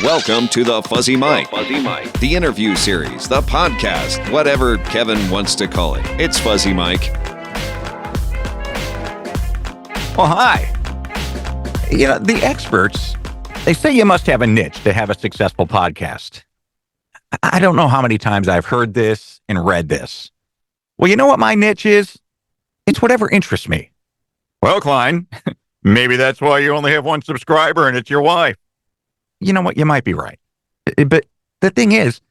Welcome to the Fuzzy Mike, the interview series, the podcast, whatever Kevin wants to call it. It's Fuzzy Mike. Well, hi. The experts, they say you must have a niche to have a successful podcast. I don't know how many times I've heard this and read this. Well, you know what my niche is? It's whatever interests me. Well, Klein, maybe that's why you only have one subscriber and it's your wife. You know what? You might be right. But the thing is,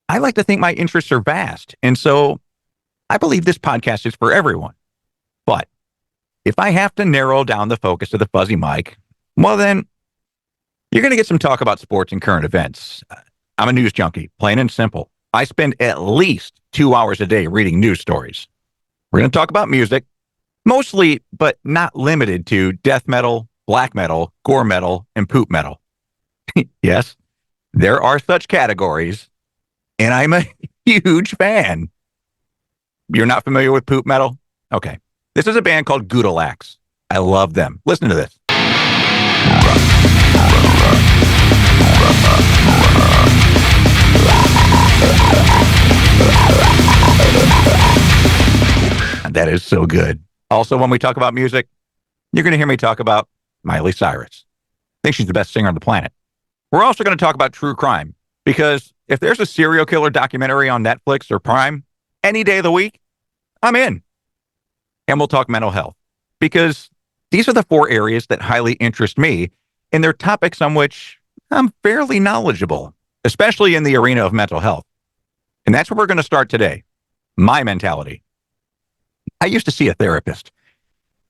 I like to think my interests are vast. And so I believe this podcast is for everyone. But if I have to narrow down the focus of the Fuzzy Mike, well, then you're going to get some talk about sports and current events. I'm a news junkie, plain and simple. I spend at least 2 hours a day reading news stories. We're going to talk about music, mostly, but not limited to death metal, black metal, gore metal, and poop metal. Yes, there are such categories, and I'm a huge fan. You're not familiar with poop metal? Okay. This is a band called Gudalax. I love them. Listen to this. That is so good. Also, when we talk about music, you're going to hear me talk about Miley Cyrus. I think she's the best singer on the planet. We're also going to talk about true crime, because if there's a serial killer documentary on Netflix or Prime any day of the week, I'm in. And we'll talk mental health, because these are the 4 areas that highly interest me, and they're topics on which I'm fairly knowledgeable, especially in the arena of mental health. And that's where we're going to start today. My mentality. I used to see a therapist,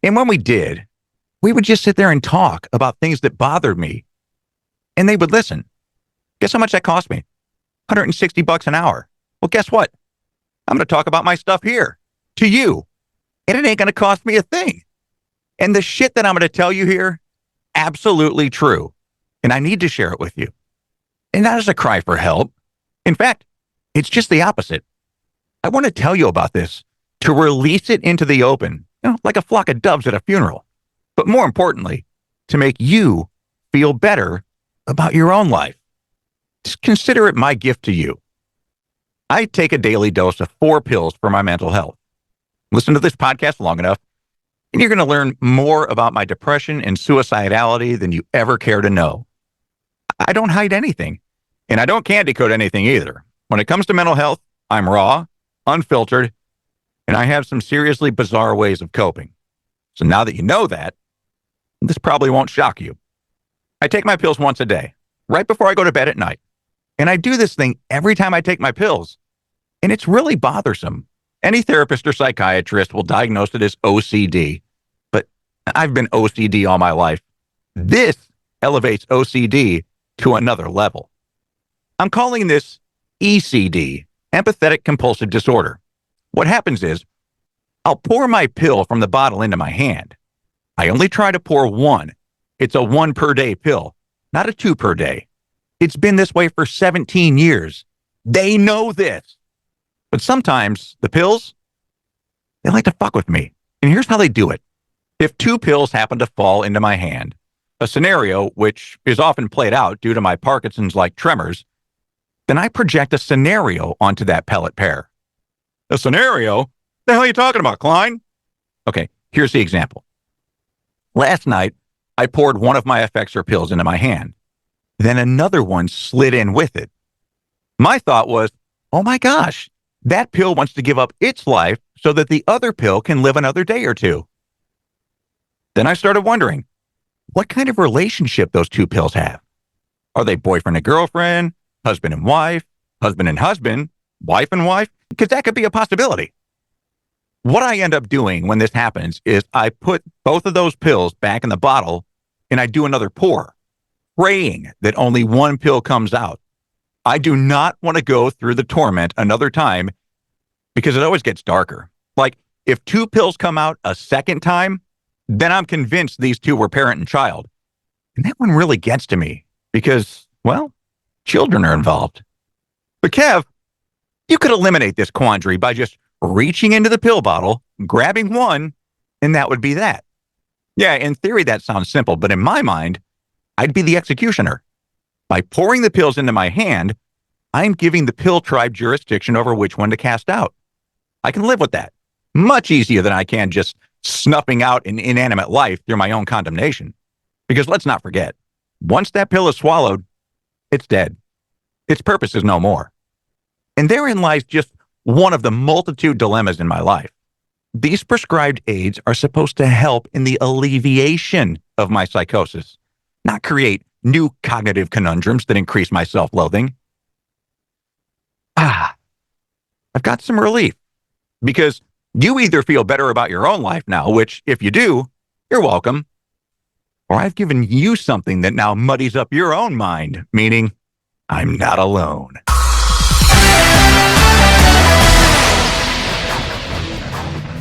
and when we did, we would just sit there and talk about things that bothered me, and they would listen. Guess how much that cost me? $160 an hour. Well, guess what? I'm going to talk about my stuff here to you, and it ain't going to cost me a thing. And the shit that I'm going to tell you here, absolutely true, and I need to share it with you. And not as a cry for help. In fact, it's just the opposite. I want to tell you about this to release it into the open, like a flock of doves at a funeral. But more importantly, to make you feel better about your own life. Just consider it my gift to you. I take a daily dose of 4 pills for my mental health. Listen to this podcast long enough, and you're going to learn more about my depression and suicidality than you ever care to know. I don't hide anything, and I don't candy coat anything either. When it comes to mental health, I'm raw, unfiltered, and I have some seriously bizarre ways of coping. So now that you know that, this probably won't shock you. I take my pills once a day, right before I go to bed at night. And I do this thing every time I take my pills. And it's really bothersome. Any therapist or psychiatrist will diagnose it as OCD. But I've been OCD all my life. This elevates OCD to another level. I'm calling this ECD, empathetic compulsive disorder. What happens is, I'll pour my pill from the bottle into my hand. I only try to pour 1. It's a 1 per day pill, not a 2 per day. It's been this way for 17 years. They know this. But sometimes the pills, they like to fuck with me. And here's how they do it. If 2 pills happen to fall into my hand, a scenario which is often played out due to my Parkinson's-like tremors, then I project a scenario onto that pellet pair. A scenario? The hell are you talking about, Klein? Okay, here's the example. Last night, I poured one of my Effexor pills into my hand. Then another one slid in with it. My thought was, oh my gosh, that pill wants to give up its life so that the other pill can live another day or 2. Then I started wondering, what kind of relationship those 2 pills have? Are they boyfriend and girlfriend, husband and wife, wife and wife? Because that could be a possibility. What I end up doing when this happens is I put both of those pills back in the bottle and I do another pour, praying that only 1 pill comes out. I do not want to go through the torment another time because it always gets darker. Like, if 2 pills come out a second time, then I'm convinced these 2 were parent and child. And that one really gets to me because, well, children are involved. But Kev, you could eliminate this quandary by just reaching into the pill bottle, grabbing 1, and that would be that. Yeah, in theory, that sounds simple, but in my mind, I'd be the executioner. By pouring the pills into my hand, I'm giving the pill tribe jurisdiction over which one to cast out. I can live with that. Much easier than I can just snuffing out an inanimate life through my own condemnation. Because let's not forget, once that pill is swallowed, it's dead. Its purpose is no more. And therein lies just one of the multitude dilemmas in my life. These prescribed aids are supposed to help in the alleviation of my psychosis, not create new cognitive conundrums that increase my self-loathing. I've got some relief, because you either feel better about your own life now, which if you do, you're welcome, or I've given you something that now muddies up your own mind, meaning I'm not alone.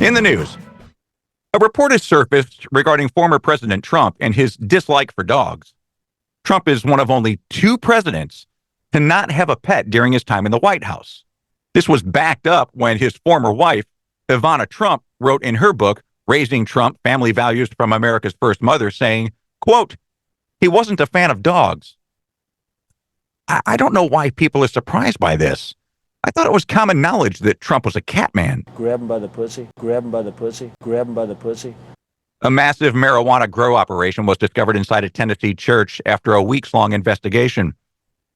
In the news, a report has surfaced regarding former President Trump and his dislike for dogs. Trump is one of only 2 presidents to not have a pet during his time in the White House. This was backed up when his former wife, Ivana Trump, wrote in her book, Raising Trump, Family Values from America's First Mother, saying, quote, he wasn't a fan of dogs. I don't know why people are surprised by this. I thought it was common knowledge that Trump was a cat man. Grab him by the pussy, grab him by the pussy, grab him by the pussy. A massive marijuana grow operation was discovered inside a Tennessee church after a weeks-long investigation.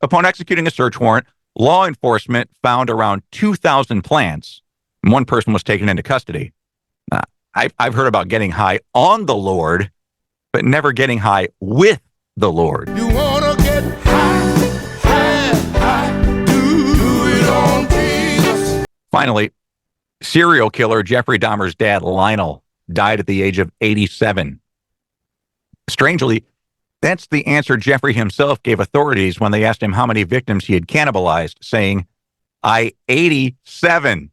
Upon executing a search warrant, law enforcement found around 2,000 plants, and one person was taken into custody. I've heard about getting high on the Lord, but never getting high with the Lord. You wanna get high, do it on Jesus. Finally, serial killer Jeffrey Dahmer's dad, Lionel, died at the age of 87. Strangely, that's the answer Jeffrey himself gave authorities when they asked him how many victims he had cannibalized, saying, I 87.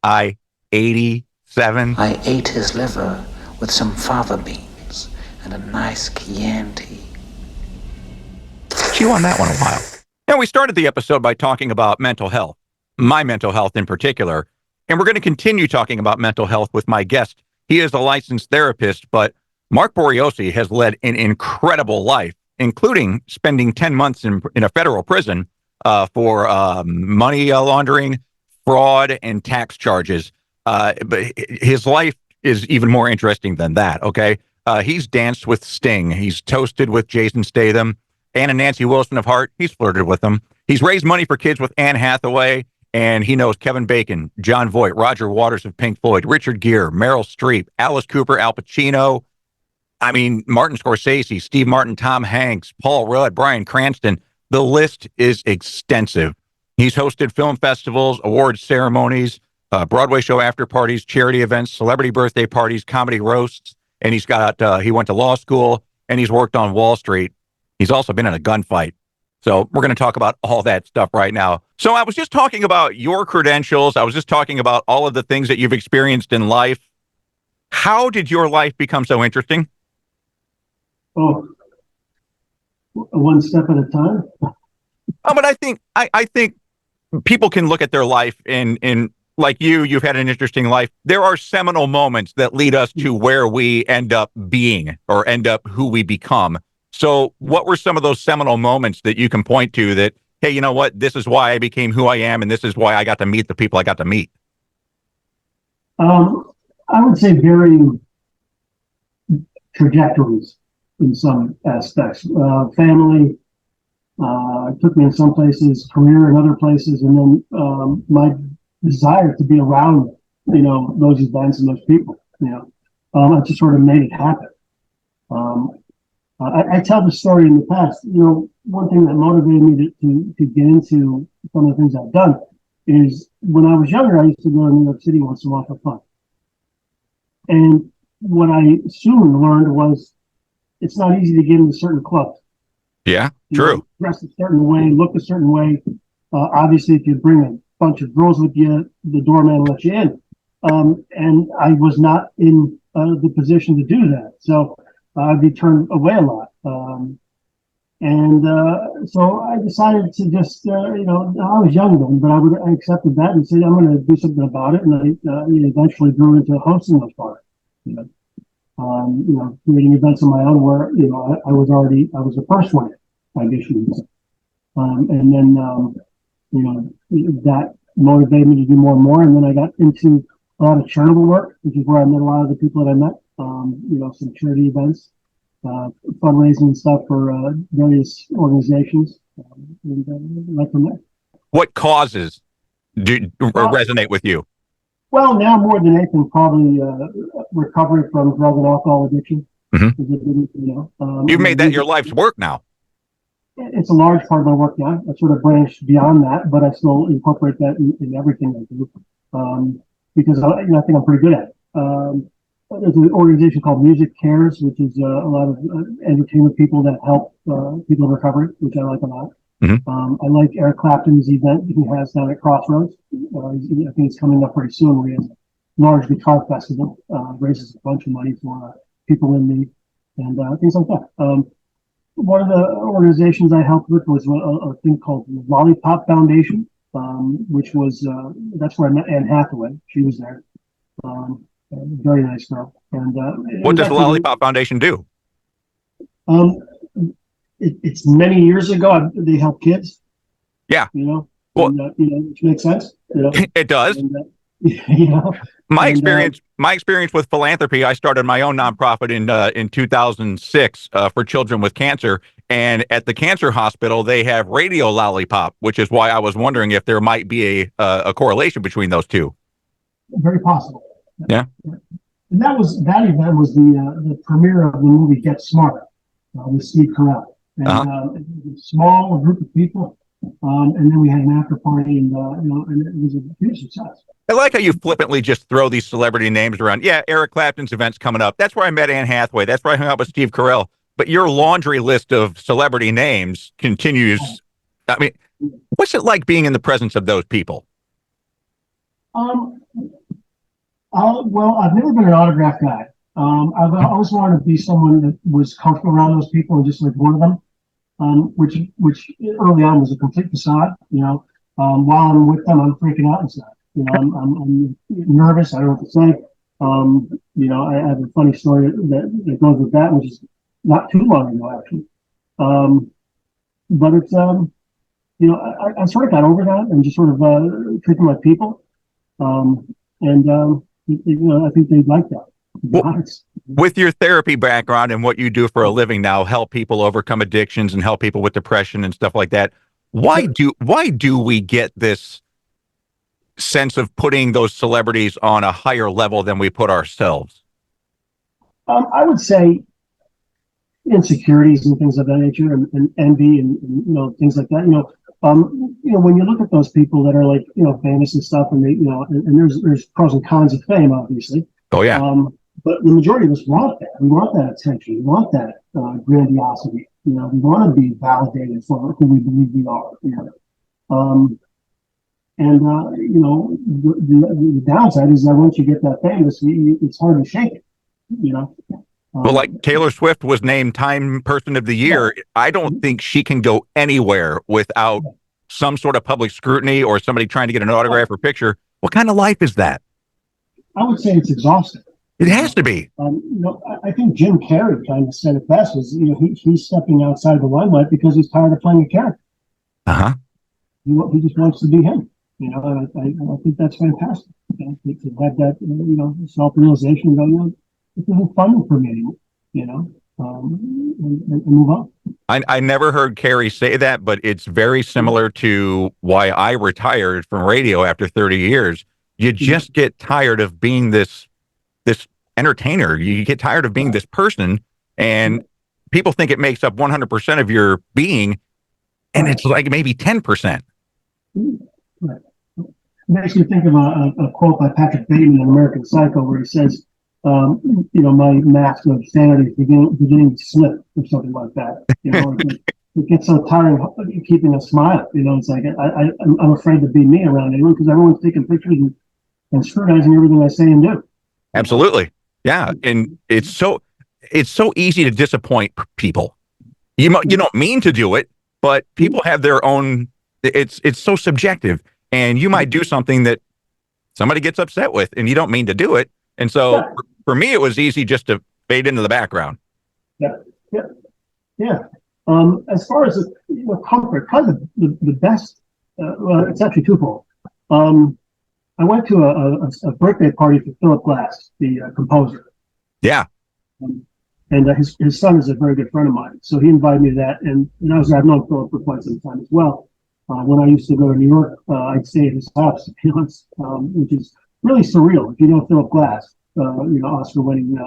I 87. I ate his liver with some fava beans and a nice Chianti. Chew on that one a while. Now, we started the episode by talking about mental health, my mental health in particular, and we're going to continue talking about mental health with my guest. He is a licensed therapist, but Marc Boriosi has led an incredible life, including spending 10 months in a federal prison for money laundering, fraud, and tax charges. But his life is even more interesting than that, okay? He's danced with Sting. He's toasted with Jason Statham. Anna Nancy Wilson of Heart, he's flirted with them. He's raised money for kids with Anne Hathaway, and he knows Kevin Bacon, John Voight, Roger Waters of Pink Floyd, Richard Gere, Meryl Streep, Alice Cooper, Al Pacino, Martin Scorsese, Steve Martin, Tom Hanks, Paul Rudd, Bryan Cranston. The list is extensive. He's hosted film festivals, awards ceremonies, Broadway show after parties, charity events, celebrity birthday parties, comedy roasts, and he went to law school, and he's worked on Wall Street. He's also been in a gunfight. So we're going to talk about all that stuff right now. So I was just talking about your credentials. I was just talking about all of the things that you've experienced in life. How did your life become so interesting? Oh, one step at a time. But I think people can look at their life in like you've had an interesting life. There are seminal moments that lead us to where we end up being or end up who we become. So what were some of those seminal moments that you can point to that, hey, you know what, this is why I became who I am, and this is why I got to meet the people I got to meet? I would say varying trajectories in some aspects. Family took me in some places, career in other places, and then my desire to be around, those events and those people. I just sort of made it happen. I tell the story in the past. One thing that motivated me to get into some of the things I've done is when I was younger, I used to go to New York City once in a while for fun. And what I soon learned was it's not easy to get into certain clubs. Yeah, true. Dress a certain way, look a certain way. Obviously, if you bring a bunch of girls with you, the doorman lets you in. And I was not in the position to do that. So I'd be turned away a lot. So I decided to just, I was young then, but I accepted that and said, I'm going to do something about it. And I eventually grew into hosting those parties, creating events of my own where, I was the first one. I guess you would say. And then, that motivated me to do more and more. And then I got into a lot of charitable work, which is where I met a lot of the people that I met, some charity events, fundraising stuff for various organizations, right from there. What causes do resonate with you? Well, now more than anything, probably recovery from drug and alcohol addiction. Mm-hmm. You've made that your life's work now. It's a large part of my work now. I sort of branched beyond that, but I still incorporate that in everything I do because I think I'm pretty good at it. There's an organization called Music Cares, which is a lot of entertainment people that help people in recovery, which I like a lot. Mm-hmm. I like Eric Clapton's event he has down at Crossroads. I think it's coming up pretty soon, where he has a large guitar festival, raises a bunch of money for people in need and things like that. One of the organizations I helped with was a thing called the Lollipop Foundation, which was that's where I met Anne Hathaway. She was there. Very nice girl. And what does the Lollipop Foundation do? It's many years ago. They help kids. Yeah. Well, which makes sense. It does. And, my experience with philanthropy, I started my own nonprofit in 2006 for children with cancer. And at the cancer hospital, they have radio lollipop, which is why I was wondering if there might be a correlation between those two. Very possible. Yeah. And that event was the premiere of the movie Get Smart with Steve Carell. And it was a small group of people. And then we had an after party, and and it was a huge success. I like how you flippantly just throw these celebrity names around. Yeah, Eric Clapton's event's coming up. That's where I met Anne Hathaway. That's where I hung out with Steve Carell. But your laundry list of celebrity names continues. I mean, what's it like being in the presence of those people? Well, I've never been an autograph guy. I've always wanted to be someone that was comfortable around those people and just like one of them. Which early on was a complete facade. While I'm with them, I'm freaking out inside. I'm nervous. I don't know what to say. I have a funny story that goes with that, which is not too long ago, actually. But it's, I sort of got over that and just sort of treat them like people. I think they'd like that. Well, with your therapy background and what you do for a living now, help people overcome addictions and help people with depression and stuff like that. Why do we get this sense of putting those celebrities on a higher level than we put ourselves? I would say insecurities and things of that nature, and envy, and things like that. When you look at those people that are like famous and stuff, and they and there's pros and cons of fame, obviously. Oh yeah. But the majority of us want that. We want that attention. We want that grandiosity. We want to be validated for who we believe we are. The downside is that once you get that famous, it's hard to shake it. Well, like Taylor Swift was named Time Person of the Year. I don't think she can go anywhere without some sort of public scrutiny or somebody trying to get an autograph or picture. What kind of life is that? I would say it's exhausting. It has to be. I think Jim Carrey kind of said it best. Was he's stepping outside the limelight because he's tired of playing a character. He just wants to be him. And I think that's fantastic. To have that self-realization. It isn't fun for me anymore. And move on. I never heard Carrie say that, but it's very similar to why I retired from radio after 30 years. You just get tired of being this entertainer. You get tired of being this person, and people think it makes up 100% of your being, and it's like maybe 10%. Right. It makes me think of a quote by Patrick Bateman in American Psycho, where he says, my mask of sanity is beginning to slip, or something like that. It gets so tiring of keeping a smile. It's like I'm afraid to be me around anyone because everyone's taking pictures and scrutinizing everything I say and do. Absolutely, yeah, and it's so easy to disappoint people. You don't mean to do it, but people have their own. It's so subjective, and you might do something that somebody gets upset with, and you don't mean to do it. And so for me, it was easy just to fade into the background. Yeah. As far as comfort, probably the best. Well, it's actually twofold. I went to a birthday party for Philip Glass, the composer. Yeah. And his son is a very good friend of mine, so he invited me to that. And I've known Philip for quite some time as well. When I used to go to New York, I'd stay at his house, which is really surreal. If you know Philip Glass, Oscar-winning,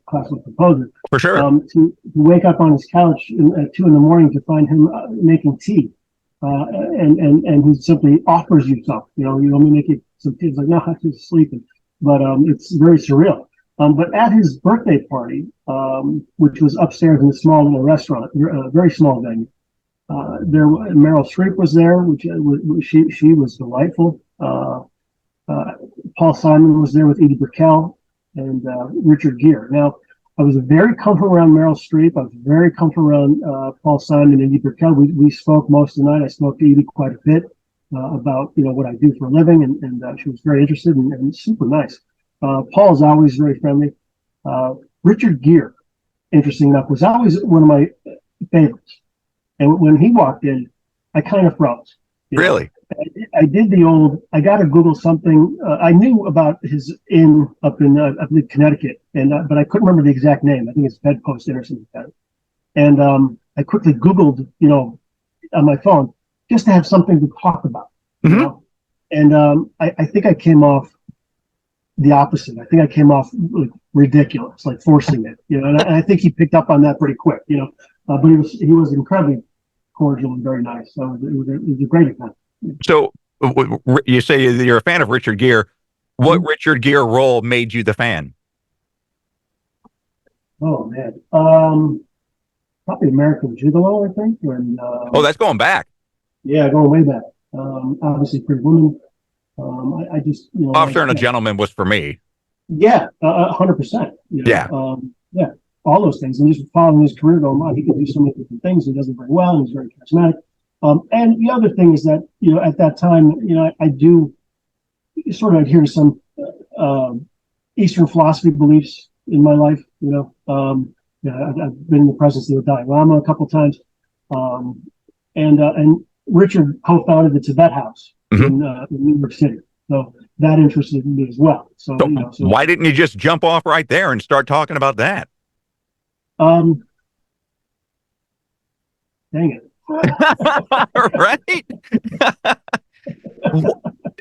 classical composer, For sure. To wake up on his couch at 2 a.m. to find him making tea, and he simply offers you something. You want me to make you some tea? It's like, no, I'm just sleeping. But it's very surreal. But at his birthday party, which was upstairs in a small little restaurant, a very small venue, Meryl Streep was there, which she was delightful. Paul Simon was there with Edie Brickell and Richard Gere. Now, I was very comfortable around Meryl Streep. I was very comfortable around Paul Simon and Edie Brickell. We spoke most of the night. I spoke to Edie quite a bit about what I do for a living, and she was very interested and super nice. Paul's always very friendly. Richard Gere, interesting enough, was always one of my favorites. And when he walked in, I kind of froze. Really? I did I got to Google something. I knew about his inn up in, I believe, Connecticut, but I couldn't remember the exact name. I think it's Bedpost Inn or something like that. And I quickly Googled, on my phone, just to have something to talk about. Mm-hmm. And I think I came off the opposite. I think I came off like ridiculous, like forcing it, and I think he picked up on that pretty quick, but he was incredibly cordial and very nice. So it was a great event. So you say you're a fan of Richard Gere. What Mm-hmm. Richard Gere role made you the fan? Oh man, probably American Gigolo, I think. And That's going back. yeah, going way back. Obviously, Pretty Woman. I just Officer and a Gentleman was for me. Yeah, 100%. Yeah. Yeah, all those things, and just following his career going on, he can do so many different things. He does it very well, and he's very charismatic. And the other thing is that at that time, I do sort of adhere to some Eastern philosophy beliefs in my life. I've been in the presence of the Dalai Lama a couple times, and Richard co-founded the Tibet House in New York City. So that interested me as well. So why didn't you just jump off right there and start talking about that? Dang it. Right?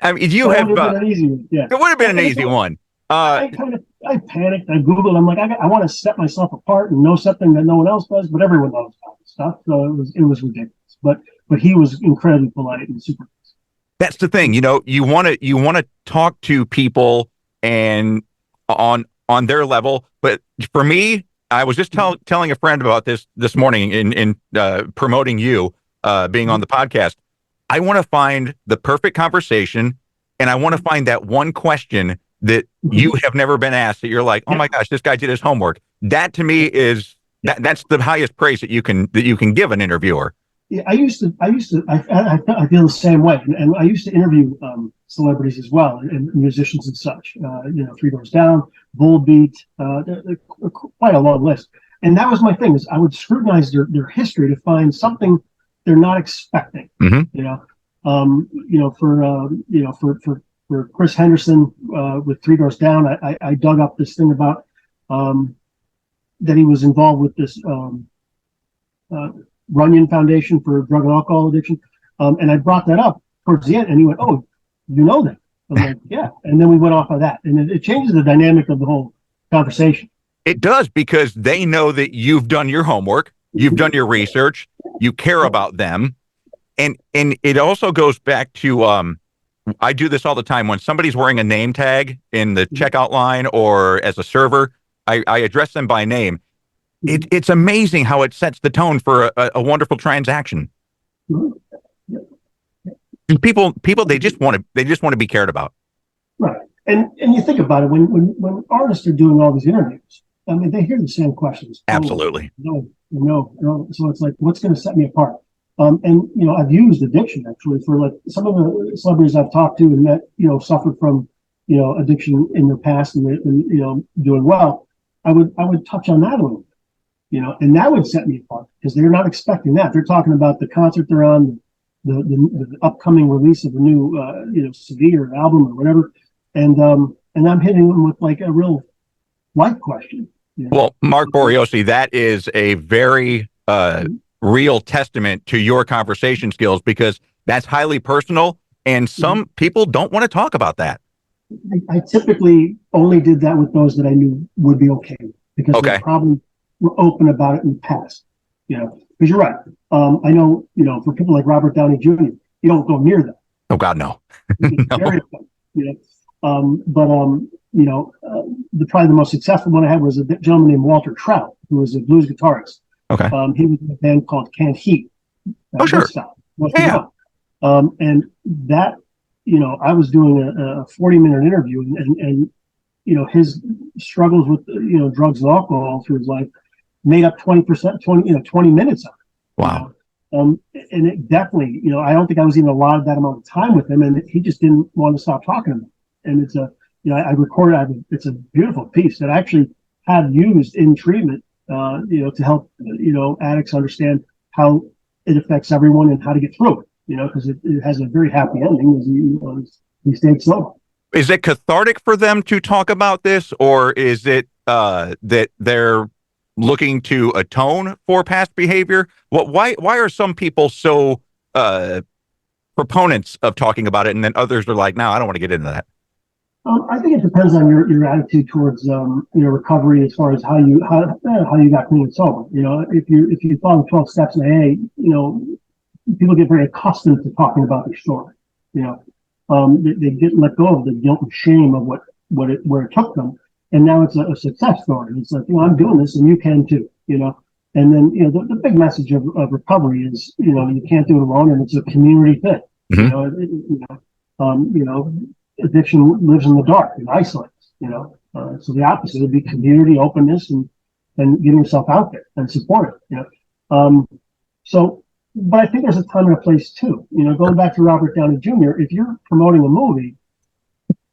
I mean, you have. It would have been an easy one. Yeah. It would have been an easy one. I panicked. I Googled. I'm like, I want to set myself apart and know something that no one else does, but everyone knows about this stuff. So it was ridiculous. But he was incredibly polite and super. That's the thing. You want to talk to people and on their level. But for me, I was just telling a friend about this morning in promoting you being on the podcast. I want to find the perfect conversation, and I want to find that one question that you have never been asked that you're like, oh my gosh, this guy did his homework. That to me is that's the highest praise that you can give an interviewer. Yeah, I feel the same way, and I used to interview celebrities as well, and musicians and such. Three Doors Down, Bullbeat, quite a long list. And that was my thing: is I would scrutinize their history to find something they're not expecting. Mm-hmm. For Chris Henderson with Three Doors Down, I dug up this thing about that he was involved with this. Runyon Foundation for Drug and Alcohol Addiction. And I brought that up towards the end, and he went, oh, you know that? I'm like, yeah. And then we went off of that. And it changes the dynamic of the whole conversation. It does, because they know that you've done your homework, you've done your research, you care about them. And it also goes back to, I do this all the time. When somebody's wearing a name tag in the checkout line or as a server, I address them by name. It's amazing how it sets the tone for a wonderful transaction. People, they just want to be cared about. Right, and you think about it when artists are doing all these interviews. I mean, they hear the same questions. Absolutely. No. So it's like, what's going to set me apart? And I've used addiction actually for like some of the celebrities I've talked to and that suffered from addiction in their past and doing well. I would touch on that a little bit. and that would set me apart because they're not expecting that. They're talking about the concert they're on, the upcoming release of a new, Veer album or whatever. And I'm hitting them with like a real life question. Well, Marc Boriosi, that is a very real testament to your conversation skills, because that's highly personal and some people don't want to talk about that. I typically only did that with those that I knew would be okay, because they probably were open about it in the past, because you're right. I know, for people like Robert Downey Jr., you don't go near them. Oh God, no. No. Very probably the most successful one I had was a gentleman named Walter Trout, who was a blues guitarist. Okay. He was in a band called Canned Heat. Oh, sure. Yeah. And that, I was doing a 40-minute interview, and his struggles with drugs and alcohol through his life made up 20 minutes of it. Wow. And it definitely, I don't think I was even allotted that amount of time with him, and he just didn't want to stop talking about it. And it's I recorded, it's a beautiful piece that I actually have used in treatment, to help, addicts understand how it affects everyone and how to get through it, because it has a very happy ending as he stayed sober. Is it cathartic for them to talk about this, or is it that they're looking to atone for past behavior? Why are some people so proponents of talking about it, and then others are like, no, I don't want to get into that? I think it depends on your attitude towards recovery, as far as how you got clean and sober. If you follow 12 steps in AA, people get very accustomed to talking about their story. They get let go of the guilt and shame of where it took them, and now it's a success story. It's like, I'm doing this, and you can too. And then the big message of recovery is you can't do it alone, and it's a community thing. Addiction lives in the dark and isolates, so the opposite would be community, openness, and getting yourself out there and support it, but I think there's a time and a place too, going back to Robert Downey Jr., if you're promoting a movie,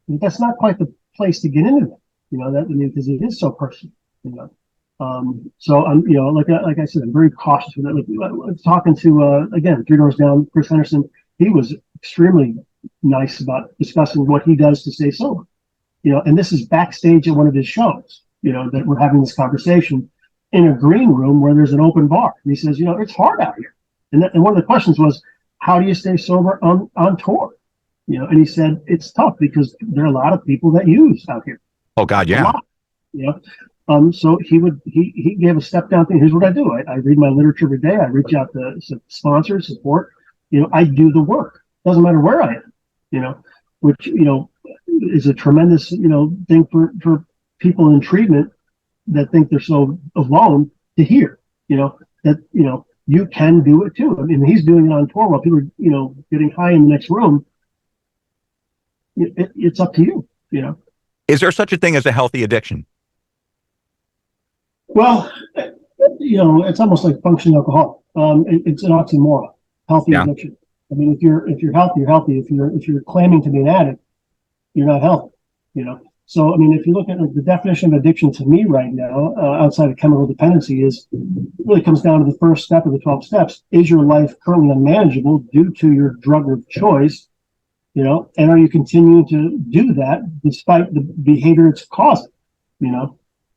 that's not quite the place to get into that, because it is so personal, so I'm, like I said, I'm very cautious with it. Like, talking to, again, Three Doors Down, Chris Henderson, he was extremely nice about discussing what he does to stay sober, and this is backstage at one of his shows, that we're having this conversation in a green room where there's an open bar. And he says, it's hard out here. And one of the questions was, how do you stay sober on tour? And he said, it's tough because there are a lot of people that use out here. Oh God. Yeah. So he gave a step down thing. Here's what I do. I read my literature every day. I reach out to sponsors, support, I do the work. Doesn't matter where I am, which, is a tremendous, thing for people in treatment that think they're so alone to hear, that, you can do it too. I mean, he's doing it on tour while people are, getting high in the next room. It's up to you, Is there such a thing as a healthy addiction? Well, it's almost like functioning alcohol. It's an oxymoron, healthy addiction. I mean, if you're healthy, you're healthy. If you're claiming to be an addict, you're not healthy. So I mean, if you look at the definition of addiction to me right now, outside of chemical dependency, it really comes down to the first step of the 12 steps. Is your life currently unmanageable due to your drug of choice? And are you continuing to do that despite the behavior it's causing?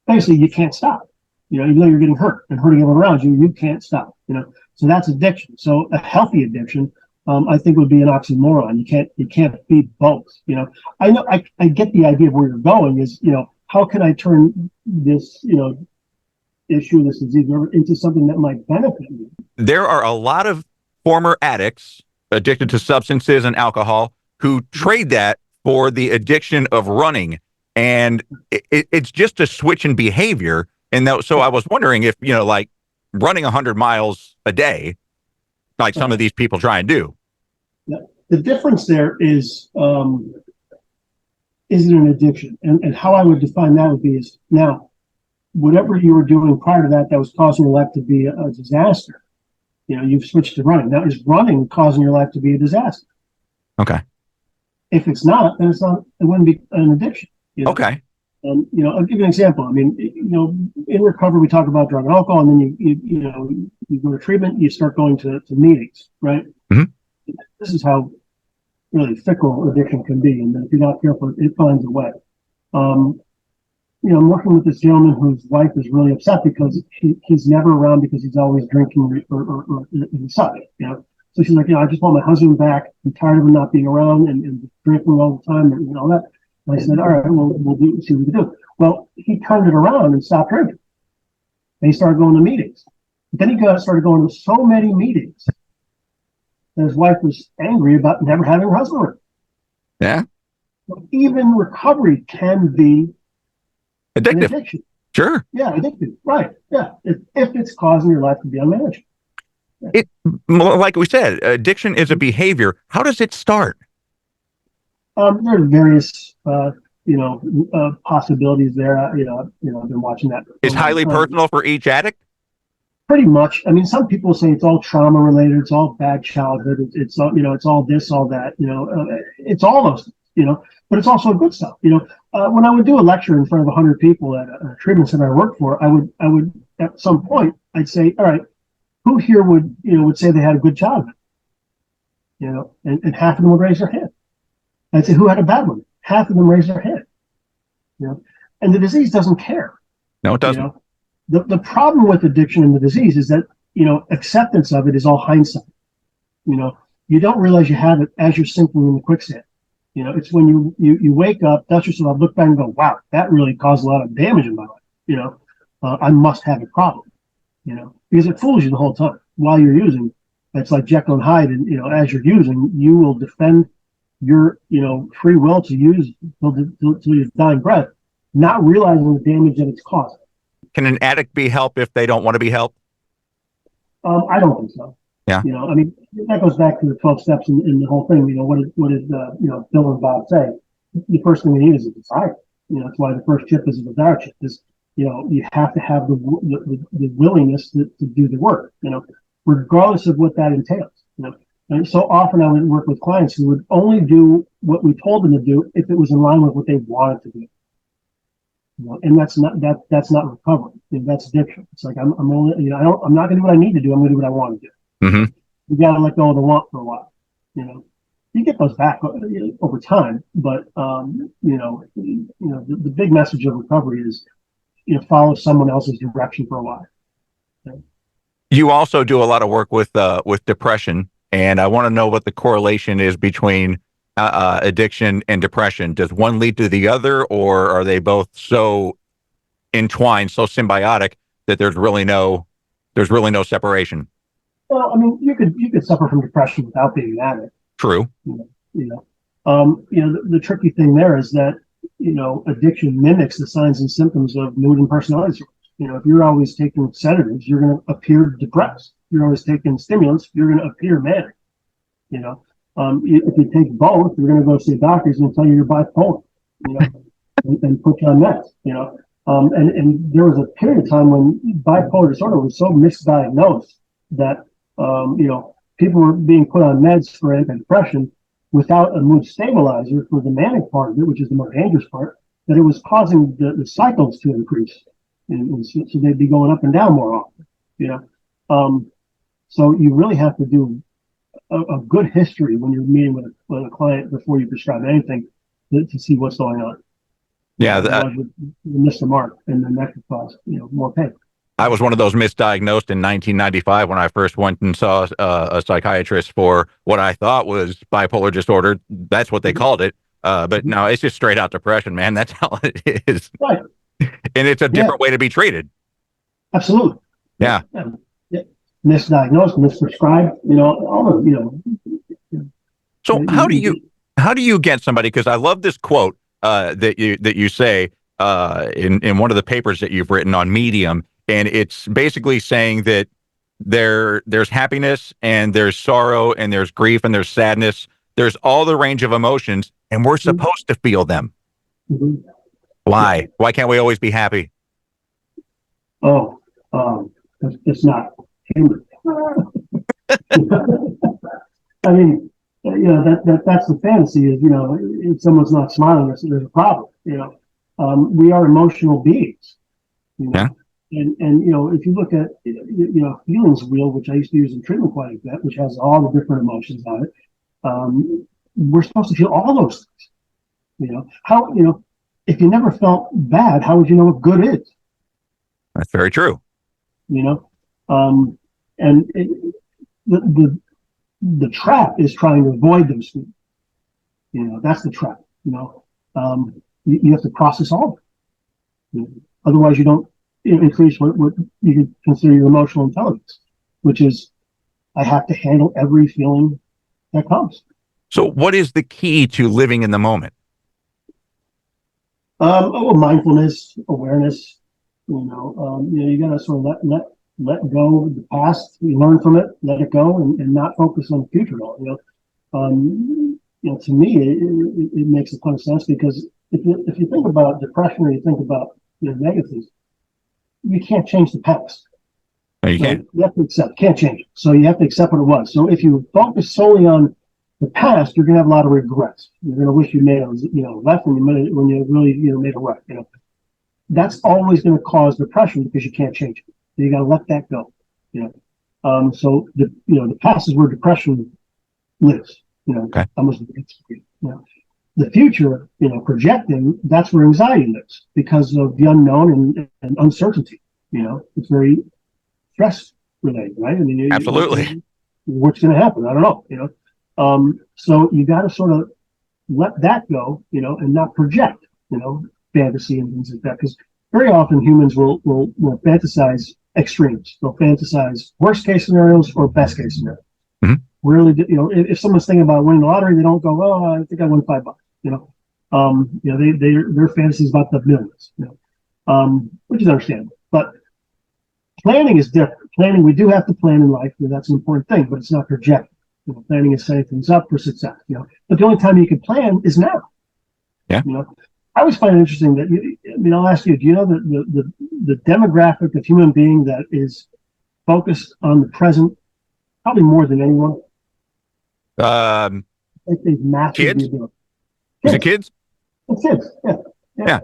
Basically, you can't stop. Even though you're getting hurt and hurting everyone around you, you can't stop. So that's addiction. So a healthy addiction, I think, would be an oxymoron. You can't be both. I know I get the idea of where you're going is, how can I turn this, issue, this disease, into something that might benefit me? There are a lot of former addicts addicted to substances and alcohol who trade that for the addiction of running, and it's just a switch in behavior. And so I was wondering if, like running 100 miles a day, like some of these people try and do. Yeah. The difference there is it an addiction? And how I would define that would be is, now, whatever you were doing prior to that was causing your life to be a disaster, you've switched to running. Now, is running causing your life to be a disaster? Okay. If it's not, then it wouldn't be an addiction. Okay. I'll give you an example. I mean, in recovery, we talk about drug and alcohol, and then you go to treatment, you start going to meetings, right? Mhm. This is how really fickle addiction can be, and if you're not careful, it finds a way. I'm working with this gentleman whose wife is really upset because he's never around because he's always drinking or inside, So she's like, I just want my husband back. I'm tired of him not being around and drinking all the time and all that. And I said, all right, we'll see what we can do. Well, he turned it around and stopped drinking. And he started going to meetings. But then he started going to so many meetings that his wife was angry about never having her husband around. Yeah. So even recovery can be an Addictive. addiction. Sure. Yeah, addictive. Right. Yeah. If it's causing your life to be unmanageable. Like we said, addiction is a behavior. How does it start? There are various, possibilities there. I've been watching that. It's highly personal for each addict. Pretty much. I mean, some people say it's all trauma related. It's all bad childhood. It's all, it's all this, all that. It's all those things. But it's also good stuff. When I would do a lecture in front of 100 people at a treatment center I worked for, I would at some point I'd say, all right, who here would say they had a good childhood? And half of them would raise their hand. I'd say, who had a bad one? Half of them raised their hand. And the disease doesn't care. No, it doesn't. The problem with addiction and the disease is that, acceptance of it is all hindsight. You don't realize you have it as you're sinking in the quicksand. It's when you wake up, dust yourself, look back and go, wow, that really caused a lot of damage in my life. I must have a problem, because it fools you the whole time while you're using. It's like Jekyll and Hyde, and as you're using, you will defend your free will to use till your dying breath, not realizing the damage that it's causing. Can an addict be helped if they don't want to be helped? I don't think so. Yeah. I mean, that goes back to the 12 steps in the whole thing. What did Bill and Bob say? The first thing you need is a desire. That's why the first chip is a desire chip. You have to have the willingness to do the work. Regardless of what that entails. And so often I would work with clients who would only do what we told them to do if it was in line with what they wanted to do. And that's not recovery. That's addiction. It's like I'm only I'm not going to do what I need to do. I'm going to do what I want to do. Mm-hmm. You got to let go of the want for a while. You get those back over time, but the big message of recovery is follow someone else's direction for a while. You also do a lot of work with depression, and I want to know what the correlation is between addiction and depression. Does one lead to the other, or are they both so entwined, so symbiotic that there's really no separation? Well, I mean, you could suffer from depression without being an addict. True. The tricky thing there is that addiction mimics the signs and symptoms of mood and personality disorders. If you're always taking sedatives, you're going to appear depressed. If you're always taking stimulants, you're going to appear manic. If you take both, you're going to go see a doctor. He's going to tell you you're bipolar, and put you on meds. And there was a period of time when bipolar disorder was so misdiagnosed that people were being put on meds for antidepressant without a mood stabilizer for the manic part of it, which is the more dangerous part, that it was causing the cycles to increase. And so they'd be going up and down more often, so you really have to do a good history when you're meeting with a client before you prescribe anything to see what's going on. Yeah, you miss the mark, and then that could cause more pain. I was one of those misdiagnosed in 1995 when I first went and saw a psychiatrist for what I thought was bipolar disorder. That's what they called it. But no, it's just straight out depression, man. That's all it is. Right. And it's a different way to be treated. Absolutely. Yeah. Misdiagnosed, misprescribed, all the, So how do you get somebody? Because I love this quote that you say in one of the papers that you've written on Medium, and it's basically saying that there's happiness and there's sorrow and there's grief and there's sadness. There's all the range of emotions, and we're supposed to feel them. Mm-hmm. Why? Why can't we always be happy? It's not human. I mean, that's the fantasy is, if someone's not smiling, there's a problem, we are emotional beings, you know. Yeah. And you know, if you look at feelings wheel, which I used to use in treatment quite a bit, which has all the different emotions on it, we're supposed to feel all those things. You know, how, you know, if you never felt bad, how would you know what good is? That's very true. You know, and the trap is trying to avoid those feelings. You know, that's the trap. You know, you have to process all of it. You know, otherwise, you don't increase what you could consider your emotional intelligence, which is I have to handle every feeling that comes. So what is the key to living in the moment? Mindfulness, awareness. You know, you gotta sort of let go of the past. You learn from it, let it go, and not focus on the future at all. To me, it makes a ton of sense, because if you think about depression, or you think about negatives, you can't change the past. No, you can't. You have to accept. Can't change it. So you have to accept what it was. So if you focus solely on the past, you're going to have a lot of regrets. You're going to wish you made a left when you really made a right. That's always going to cause depression, because you can't change it. So you got to let that go. So the past is where depression lives. Okay. Almost. The future, projecting, that's where anxiety lives, because of the unknown and uncertainty. It's very stress related, right? I mean, Absolutely. What's going to happen? I don't know. So you got to sort of let that go, and not project, fantasy and things like that, because very often humans will fantasize extremes. They'll fantasize worst case scenarios or best case scenarios. Mm-hmm. Really, if someone's thinking about winning the lottery, they don't go, "Oh, I think I won $5." Their fantasy is about the millions. Which is understandable. But planning is different. Planning, we do have to plan in life, and that's an important thing, but it's not projecting. Planning is setting things up for success. But the only time you can plan is now. Yeah. I always find it interesting that I'll ask you, do you know the demographic of human being that is focused on the present probably more than anyone? I think they've mastered Kids? the ability. Is it kids? It's kids. Yeah.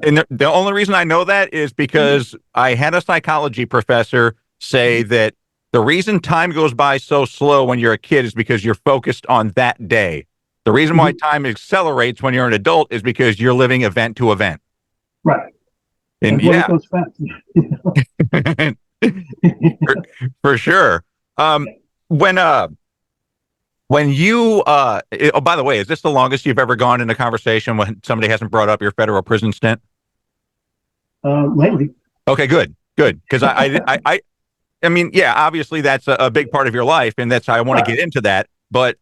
And the only reason I know that is because I had a psychology professor say that the reason time goes by so slow when you're a kid is because you're focused on that day. The reason why time accelerates when you're an adult is because you're living event to event. Right. And yeah, it goes fast. for sure. When you by the way, is this the longest you've ever gone in a conversation when somebody hasn't brought up your federal prison stint? Lately. Okay, good. Because I mean, yeah, obviously that's a big part of your life, and that's how I want to get into that. But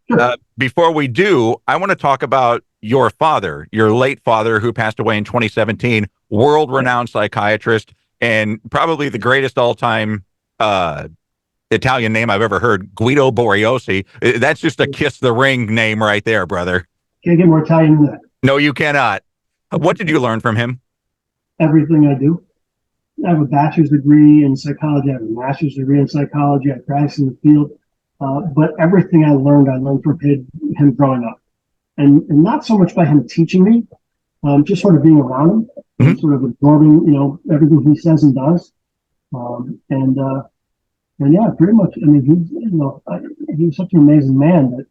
before we do, I want to talk about your father, your late father, who passed away in 2017, world-renowned psychiatrist, and probably the greatest all-time Italian name I've ever heard, Guido Boriosi. That's just a kiss the ring name right there, brother. Can't get more Italian than that. No, you cannot. What did you learn from him? Everything I do. I have a bachelor's degree in psychology. I have a master's degree in psychology. I practice in the field. But everything I learned from him growing up. And not so much by him teaching me, just sort of being around him, and sort of absorbing, everything he says and does. And yeah, pretty much. I mean, he was such an amazing man that,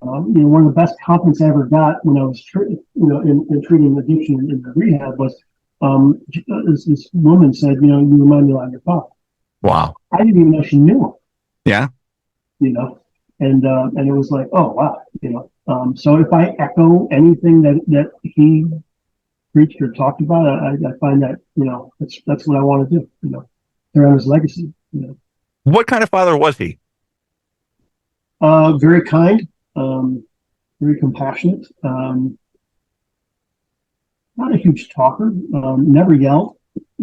one of the best compliments I ever got when I was, in treating addiction in the rehab was, this woman said, you remind me a lot of your father. Wow. I didn't even know she knew him. Yeah. And it was like, oh wow, so if I echo anything that he preached or talked about, I find that that's what I want to do. Carry on his legacy. What kind of father was he? Very kind, very compassionate. Not a huge talker. Never yelled.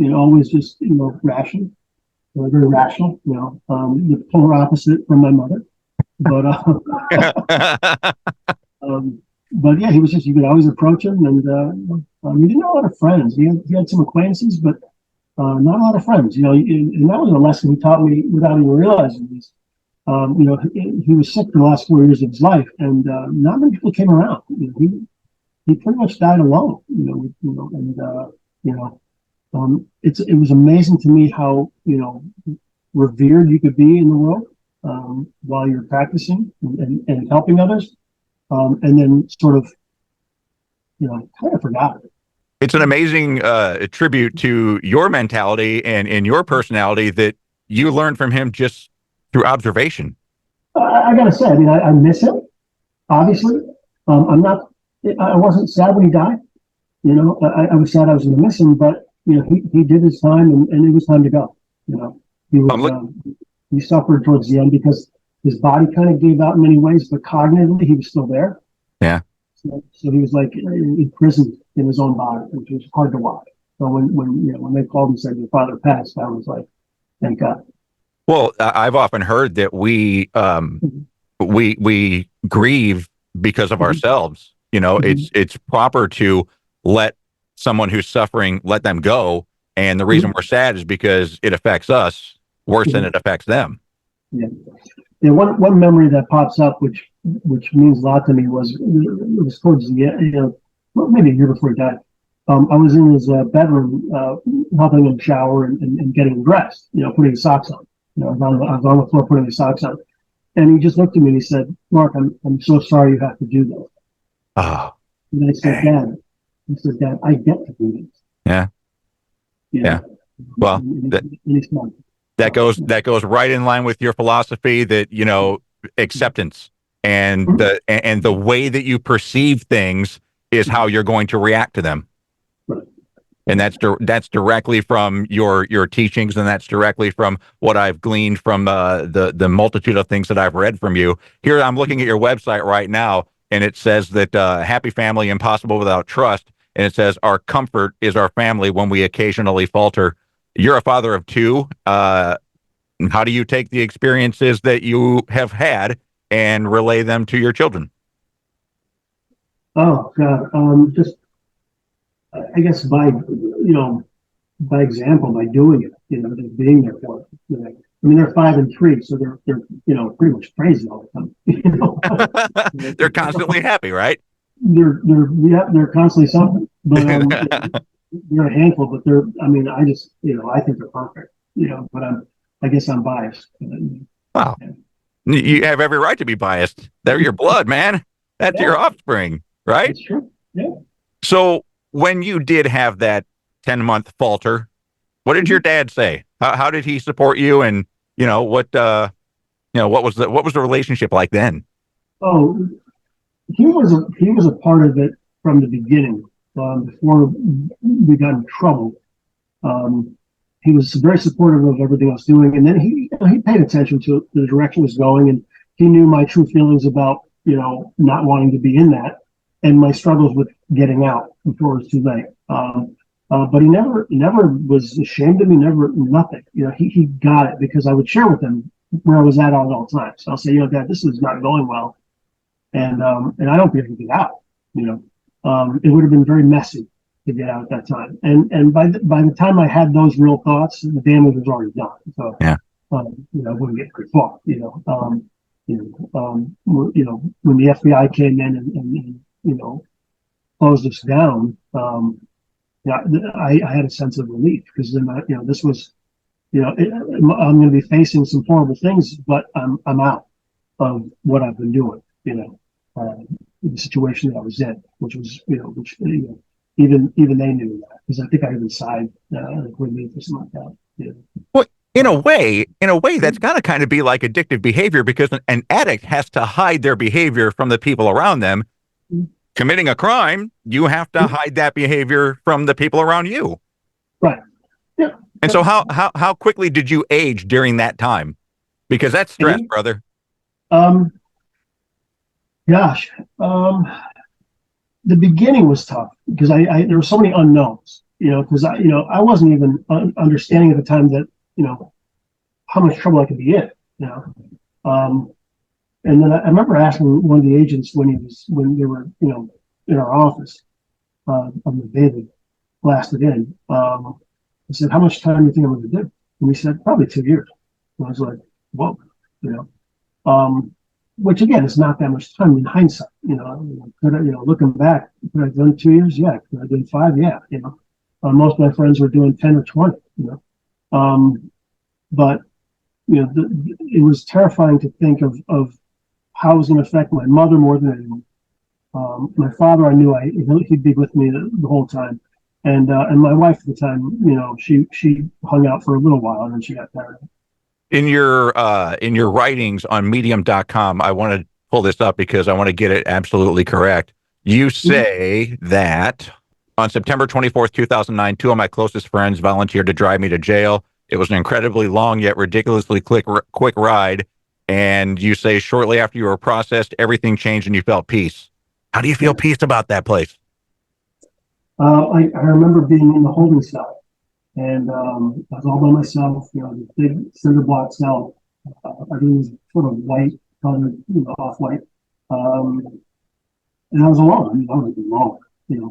Always just rational. Very rational. The polar opposite from my mother. But but yeah, he was just, you could always approach him, and he didn't have a lot of friends. He had some acquaintances, but not a lot of friends. And that was a lesson he taught me without even realizing this. He was sick for the last 4 years of his life, and not many people came around. He he pretty much died alone, and it was amazing to me how, revered you could be in the world, while you're practicing and helping others, and then sort of, kind of forgot it. It's an amazing tribute to your mentality and your personality that you learned from him just through observation. I gotta say, I mean, I miss him, obviously. I wasn't sad when he died. I was sad I was going to miss him, but he did his time, and it was time to go. He suffered towards the end because his body kind of gave out in many ways, but cognitively he was still there. Yeah. So he was like imprisoned in his own body, which was hard to watch. So when they called and said your father passed, I was like, thank God. Well, I've often heard that we grieve because of ourselves. It's proper to let someone who's suffering, let them go. And the reason we're sad is because it affects us worse than it affects them. Yeah. One memory that pops up, which means a lot to me, was towards the end, maybe a year before he died. I was in his bedroom, helping him shower and getting him dressed, putting his socks on. I was on the floor putting his socks on. And he just looked at me and he said, Mark, I'm so sorry you have to do this. Oh. And I said, Dad, I get to do this. Yeah. Yeah. Well, that goes right in line with your philosophy that, acceptance and the way that you perceive things is how you're going to react to them. Right. And that's directly from your teachings, and that's directly from what I've gleaned from the multitude of things that I've read from you. Here, I'm looking at your website right now, and it says that happy family, impossible without trust. And it says our comfort is our family when we occasionally falter. You're a father of two. How do you take the experiences that you have had and relay them to your children? Oh God, just I guess by example, by doing it, just being there for it. I mean, they're 5 and 3, so they're pretty much crazy all the time. They're constantly happy, right? They're constantly something, but they're a handful. But I think they're perfect. But I guess I'm biased. Wow, you have every right to be biased. They're your blood, man. That's your offspring, right? That's true. Yeah. So when you did have that 10-month falter, what did your dad say? How did he support you? And what was the relationship like then? Oh, he was a part of it from the beginning. Before we got in trouble, he was very supportive of everything I was doing, and then he paid attention to the direction it was going, and he knew my true feelings about not wanting to be in that, and my struggles with getting out before it was too late. But he never was ashamed of me, nothing. He got it because I would share with him where I was at all the time. So I'll say, Dad, this is not going well, and I don't think I can get out. It would have been very messy to get out at that time. And by the time I had those real thoughts, the damage was already done. So yeah, I wouldn't get very far. When the FBI came in and closed us down, I had a sense of relief because then this was, I'm going to be facing some horrible things, but I'm out of what I've been doing. The situation that I was in, which was, even they knew that because I think I even signed relief or something like that. Well, in a way, that's got to kind of be like addictive behavior because an addict has to hide their behavior from the people around them. Committing a crime, you have to hide that behavior from the people around you. Right. Yeah. And so how quickly did you age during that time? Because that's stress, brother. Gosh, the beginning was tough because there were so many unknowns, because I wasn't even understanding at the time that, how much trouble I could be in, and then I remember asking one of the agents when they were, in our office, on the day they blasted in, I said, how much time do you think I'm going to do? And he said, probably 2 years. And I was like, whoa, which again is not that much time in hindsight. Could I, looking back, could I have done 2 years? Yeah. Could I have done 5? Yeah. Most of my friends were doing 10 or 20. But it was terrifying to think of how it was going to affect my mother more than anyone. My father, I knew he'd be with me the whole time, and my wife at the time, she hung out for a little while and then she got married. In your writings on medium.com, I want to pull this up because I want to get it absolutely correct. You say that on September 24th, 2009, 2 of my closest friends volunteered to drive me to jail. It was an incredibly long yet ridiculously quick ride. And you say shortly after you were processed, everything changed and you felt peace. How do you feel peace about that place? I remember being in the holding cell. And I was all by myself, the big cinder block cell. Everything was sort of white, colored, off-white. And I was alone. I mean, I was alone,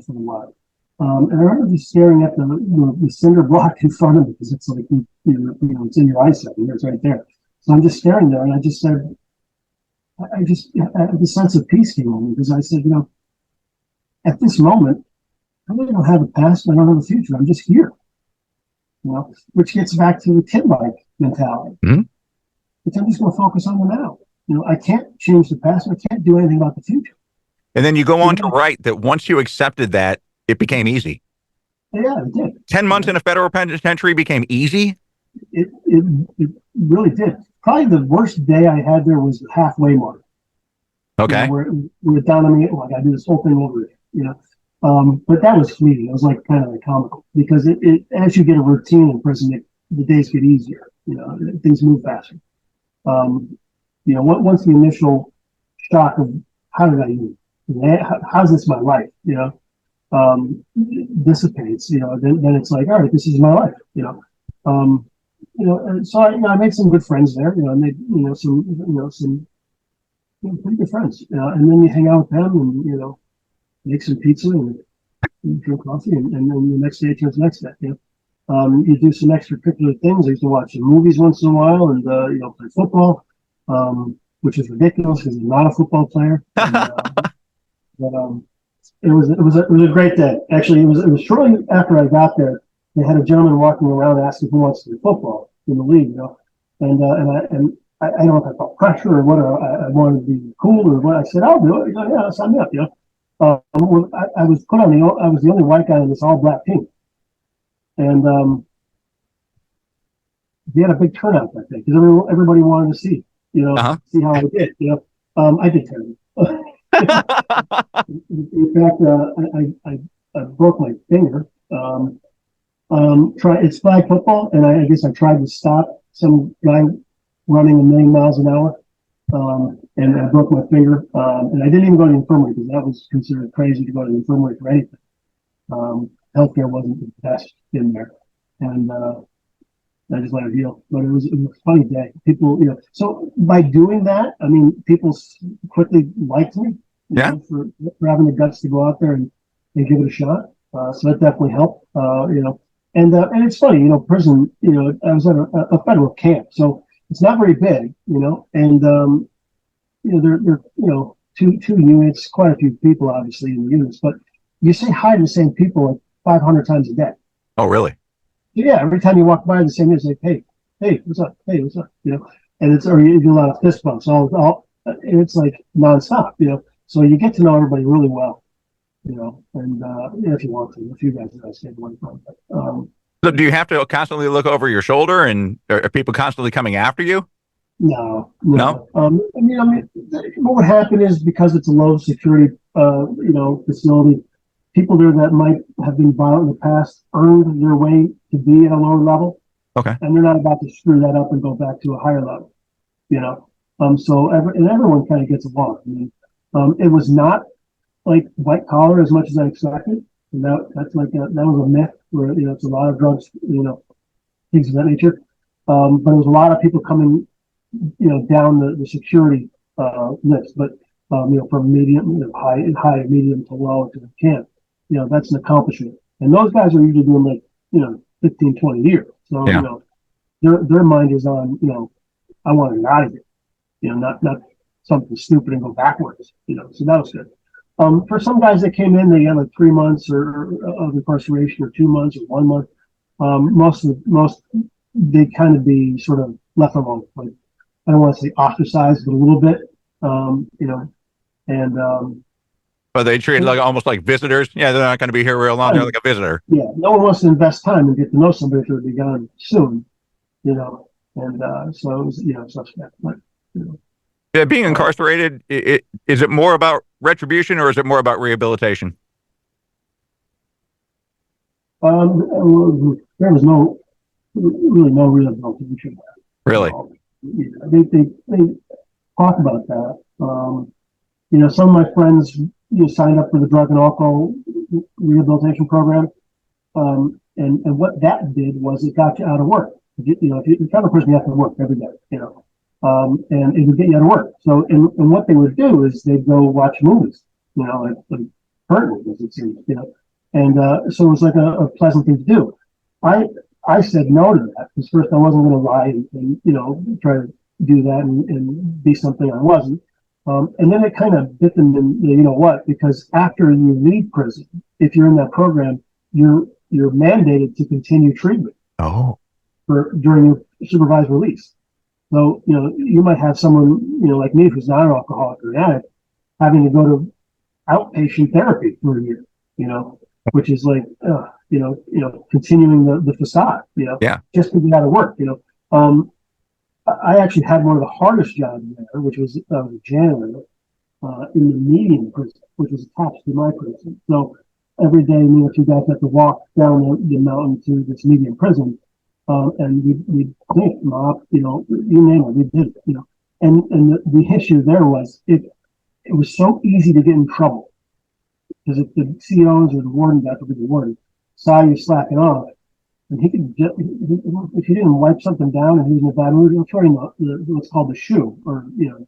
for a while. And I remember just staring at the cinder block in front of me because it's like, it's in your eyesight. It's right there. So I'm just staring there, and I just said, the sense of peace came on me because I said, at this moment, I really don't have a past. I don't have a future. I'm just here. Which gets back to the kid-like mentality. Mm-hmm. But I'm just going to focus on the now. I can't change the past. And I can't do anything about the future. And then you go on to write that once you accepted that, it became easy. Yeah, it did. 10 months in a federal penitentiary became easy? It really did. Probably the worst day I had there was the halfway mark. Okay. Where we're down on me, like I do this whole thing over again, but that was fleeting. It was like kind of like comical because it as you get a routine in prison, the days get easier. Things move faster. Once the initial shock of how did I move? How's this my life? Dissipates. Then it's like, all right, this is my life. And so I made some good friends there. I made some pretty good friends. And then you hang out with them and make some pizza and drink coffee, and then the next day turns the next day. You do some extracurricular things. I used to watch some movies once in a while, and play football, which is ridiculous because I'm not a football player. And, but it was a great day. Actually, it was shortly after I got there. They had a gentleman walking around asking who wants to do football in the league, and I don't know if I felt pressure or what, or I wanted to be cool or what. I said, I'll do it. He goes, yeah, sign me up, I was put on I was the only white guy in this all black team. And we had a big turnout that day because everybody wanted to see, see how I did, I did terrible. In fact, I broke my finger. It's flag football, and I guess I tried to stop some guy running 1,000,000 miles an hour, and I broke my finger. And I didn't even go to the infirmary because that was considered crazy to go to the infirmary for anything. Healthcare wasn't the best in there, and I just let it heal. But it was a funny day. People, so by doing that, I mean, people quickly liked me, for having the guts to go out there and give it a shot. So that definitely helped, And it's funny, prison, I was at a federal camp, so it's not very big, and, they're two units, quite a few people, obviously, in the units, but you say hi to the same people like 500 times a day. Oh, really? Yeah, every time you walk by the same, it's like, hey, what's up? Hey, what's up? And or you do a lot of fist bumps, and it's like nonstop, so you get to know everybody really well. And if you want to, a few guys that I stayed away from. So do you have to constantly look over your shoulder, and are people constantly coming after you? No. I mean, what would happen is because it's a low security, facility, people there that might have been violent in the past earned their way to be at a lower level. Okay. And they're not about to screw that up and go back to a higher level, So everyone kind of gets along. I mean, it was not like white collar as much as I expected, and that was a myth where it's a lot of drugs, things of that nature. But there was a lot of people coming, down the security list, but from medium, high, medium to low to the camp, that's an accomplishment. And those guys are usually doing like 15, 20 years. So their mind is on I want to get out of here, not. something stupid and go backwards, so that was good. For some guys that came in, they had like 3 months or of incarceration, or 2 months, or 1 month. Most they kind of be sort of left alone. Like, I don't want to say ostracized, but a little bit, and Are they treated like almost like visitors? Yeah, they're not going to be here real long. They're like a visitor. yeah, no one wants to invest time and get to know somebody if they'll be gone soon, and so it was, suspect. But, Yeah, being incarcerated, is it more about retribution or is it more about rehabilitation? There was really no rehabilitation. Really? They talk about that. Some of my friends signed up for the drug and alcohol rehabilitation program, and what that did was it got you out of work. If you're the kind of person, you have to work every day, and it would get you out of work. So, and what they would do is they'd go watch movies, like current movies, it seems, and so it was like a pleasant thing to do. I said no to that because first I wasn't going to lie and try to do that and be something I wasn't. And then it kind of bit them in, because after you leave prison, if you're in that program, you're mandated to continue treatment. During your supervised release. So, you might have someone, like me, who's not an alcoholic or an addict, having to go to outpatient therapy for a year, which is like, continuing the facade, just to get out of work, I actually had one of the hardest jobs there, which was a janitor in the medium prison, which was attached to my prison. So every day, me and 2 guys had to walk down the mountain to this medium prison, and we'd clean, mop, you name it, we did it, And the issue there was it was so easy to get in trouble because if the COs or the warden, got to be the warden, saw you slacking off, and he could just, if you didn't wipe something down and he was in a bad mood, he'll throw you what's called the shoe, or the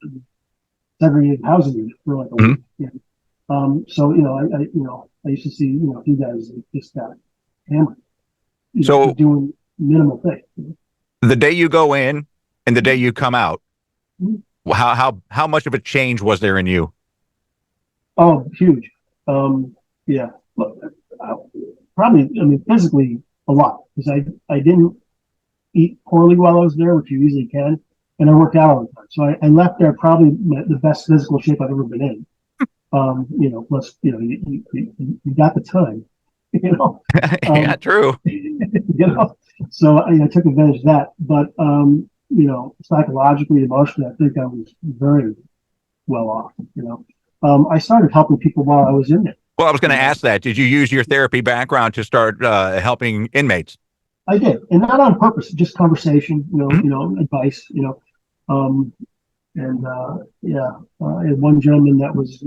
segregated housing unit for like a week. So I used to see a few guys that just got hammered. So doing minimal things. The day you go in and the day you come out, how much of a change was there in you? Oh, huge. Yeah, probably. I mean, physically a lot, because I didn't eat poorly while I was there, which you usually can, and I worked out all the time. So I left there probably the best physical shape I've ever been in. Plus you got the time. Yeah, true. So I took advantage of that, but psychologically, emotionally, I think I was very well off. I started helping people while I was in there. Well, I was going to ask that. Did you use your therapy background to start helping inmates? I did, and not on purpose, just conversation, advice, I had one gentleman that was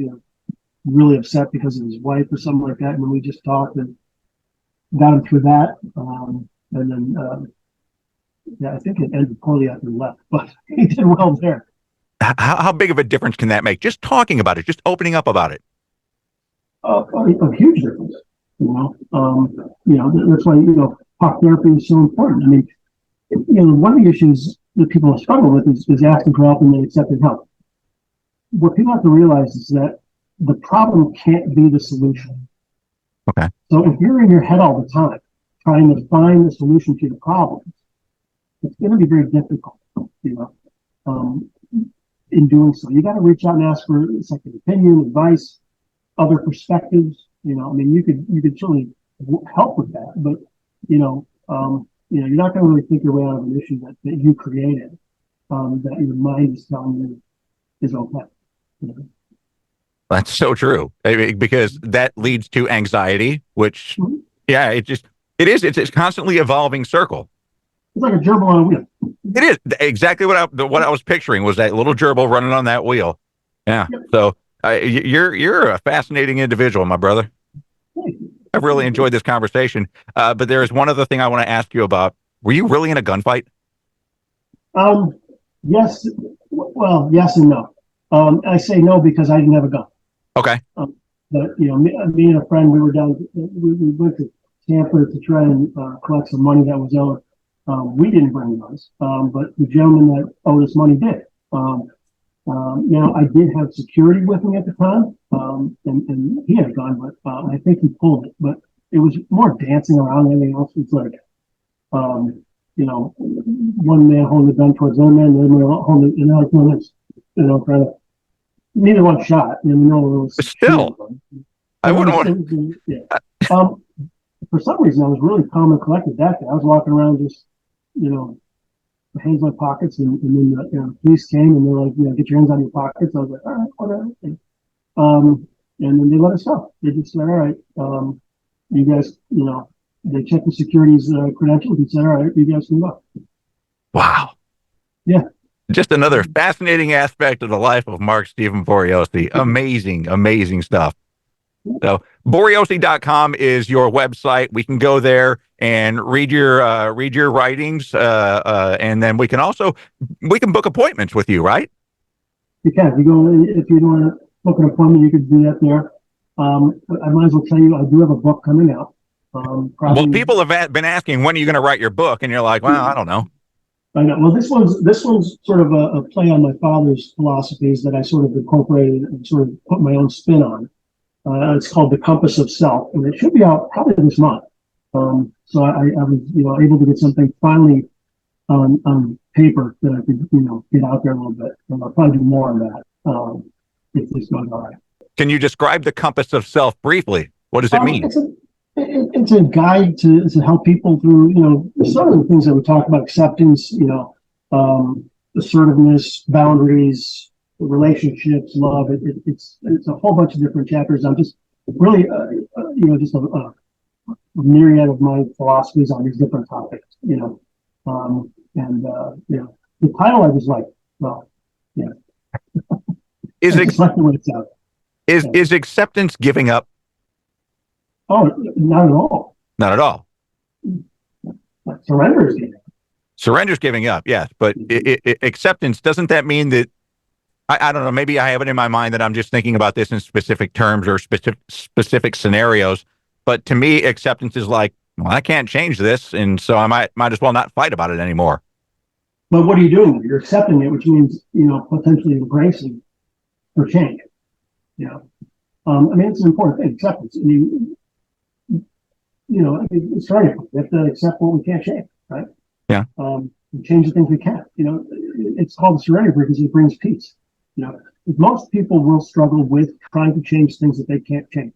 really upset because of his wife or something like that, and then we just talked and got him through that. And then, I think it ended poorly after he left, but he did well there. How big of a difference can that make? Just talking about it, just opening up about it. A huge difference. That's why talk therapy is so important. I mean, one of the issues that people struggle with is asking for help and then accepting help. What people have to realize is that the problem can't be the solution. Okay. So if you're in your head all the time trying to find the solution to the problems, it's going to be very difficult, in doing so. You got to reach out and ask for a second opinion, advice, other perspectives. You could certainly help with that, but you're not going to really think your way out of an issue that you created, that your mind is telling you is okay. That's so true, because that leads to anxiety, which, it's a constantly evolving circle. It's like a gerbil on a wheel. It is exactly what I was picturing was that little gerbil running on that wheel. Yeah. Yep. So you're a fascinating individual, my brother. I've really enjoyed this conversation. But there is one other thing I want to ask you about. Were you really in a gunfight? Yes. Well, yes and no. I say no because I didn't have a gun. Okay. But me and a friend, we were down. We went to Tampa to try and collect some money that was owed. We didn't bring guns, but the gentleman that owed us money did. Now, I did have security with me at the time, and he had a gun, but I think he pulled it. But it was more dancing around than anything else. It's like, one man holding the gun towards the other man, the other man holding it, and they're like doing this, trying to. Neither one shot. And we know it was Still, I wouldn't want. Yeah. For some reason, I was really calm and collected that day. I was walking around just, hands in my pockets, and then the police came and they're like, get your hands out of your pockets. I was like, all right, whatever. And then they let us go. They just said, all right, you guys, they checked the security's credentials and said, all right, you guys can go. Wow. Yeah. Just another fascinating aspect of the life of Marc Stephen Boriosi. Amazing, amazing stuff. So Boriosi.com is your website. We can go there and read your writings, and then we can book appointments with you, right? You can. If you want to book an appointment, you could do that there. I might as well tell you, I do have a book coming out. Well, people have been asking, when are you going to write your book? And you're like, well, I don't know. I know. Well, this one's sort of a play on my father's philosophies that I sort of incorporated and sort of put my own spin on. It's called The Compass of Self, and it should be out probably this month. So I was, able to get something finally on paper that I could, get out there a little bit. And I'll probably do more on that if this goes all right. Can you describe The Compass of Self briefly? What does it mean? It's a guide to help people through, some of the things that we talk about: acceptance, assertiveness, boundaries, relationships, love. It's a whole bunch of different chapters. I'm just really, just a myriad of my philosophies on these different topics. The title I just like. Well, yeah. Is acceptance giving up? Oh, not at all. Not at all. Surrender is giving up. Surrender's giving up, yes. But acceptance, doesn't that mean that, I don't know, maybe I have it in my mind that I'm just thinking about this in specific terms or specific scenarios. But to me, acceptance is like, well, I can't change this, and so I might as well not fight about it anymore. But what are you doing? You're accepting it, which means, potentially embracing for change. It's an important thing, acceptance. It's right. We have to accept what we can't change, right? Yeah. Change the things we can. It's called surrender because it brings peace. Most people will struggle with trying to change things that they can't change.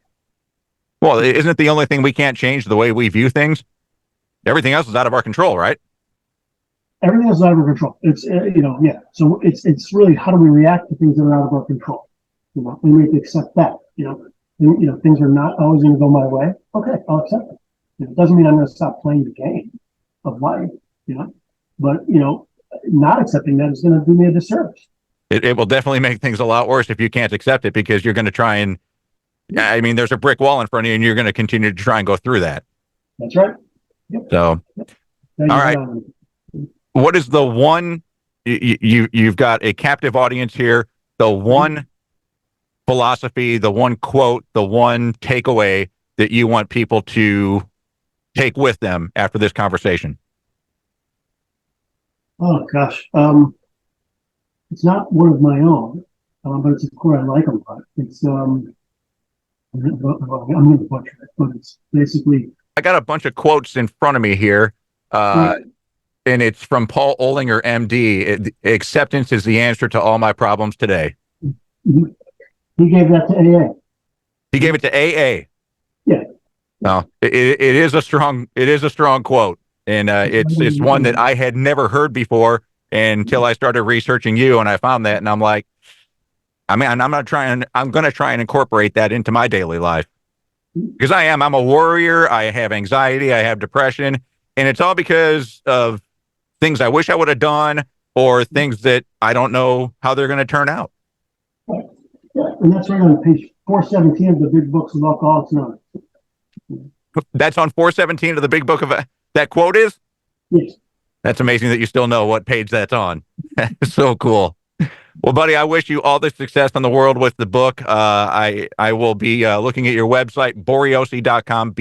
Well, isn't it the only thing we can't change the way we view things? Everything else is out of our control, right? Everything else is out of our control. It's yeah. So it's really, how do we react to things that are out of our control? We need to accept that. Things are not always going to go my way. Okay, I'll accept it. It doesn't mean I'm going to stop playing the game of life. But not accepting that is going to do me a disservice. It will definitely make things a lot worse if you can't accept it, because you're going to try and, there's a brick wall in front of you and you're going to continue to try and go through that. That's right. Yep. So, all right. What is the one, you've got a captive audience here, the one philosophy, the one quote, the one takeaway that you want people to take with them after this conversation? Oh, gosh. It's not one of my own, but it's a quote I like a lot. It's, I'm going to butcher it, but it's basically... I got a bunch of quotes in front of me here, and it's from Paul Olinger, MD. Acceptance is the answer to all my problems today. He gave that to AA. He gave it to AA. Yeah. No, it is a strong quote, and it's one that I had never heard before until I started researching you, and I found that, and I'm like, I'm going to try and incorporate that into my daily life, because I'm a worrier. I have anxiety. I have depression, and it's all because of things I wish I would have done or things that I don't know how they're going to turn out. Yeah, and that's right on page 417 of the Big Books of Alcoholics Anonymous. That's on 417 of the Big Book of that quote is? Yes. That's amazing that you still know what page that's on. So cool. Well, buddy, I wish you all the success in the world with the book. I will be looking at your website, boriosi.com,